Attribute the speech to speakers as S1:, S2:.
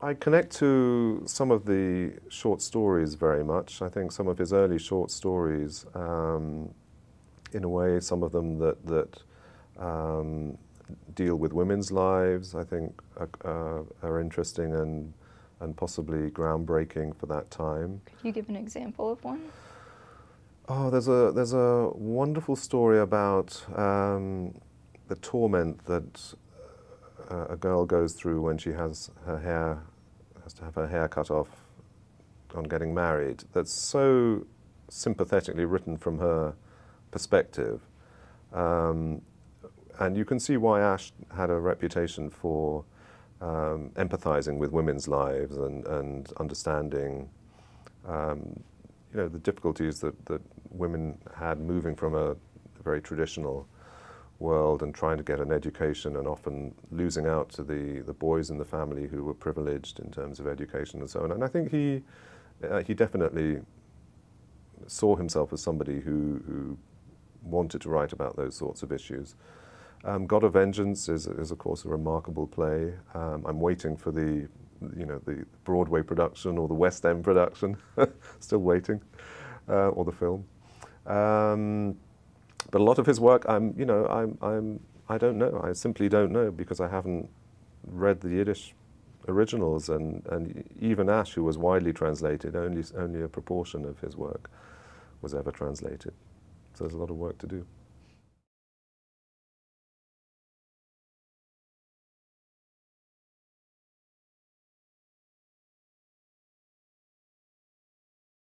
S1: I connect to some of the short stories very much. I think some of his early short stories, in a way, some of them that deal with women's lives, I think are interesting and possibly groundbreaking for that time.
S2: Could you give an example of one?
S1: Oh, there's a wonderful story about the torment that a girl goes through when she has to have her hair cut off on getting married. That's so sympathetically written from her perspective, and you can see why Asch had a reputation for empathizing with women's lives and understanding the difficulties that women had moving from a very traditional world and trying to get an education, and often losing out to the boys in the family who were privileged in terms of education and so on. And I think he definitely saw himself as somebody who wanted to write about those sorts of issues. God of Vengeance is of course a remarkable play. I'm waiting for the Broadway production or the West End production, still waiting, or the film. But a lot of his work, I don't know. I simply don't know, because I haven't read the Yiddish originals, and even Asch, who was widely translated, only a proportion of his work was ever translated. So there's a lot of work to do.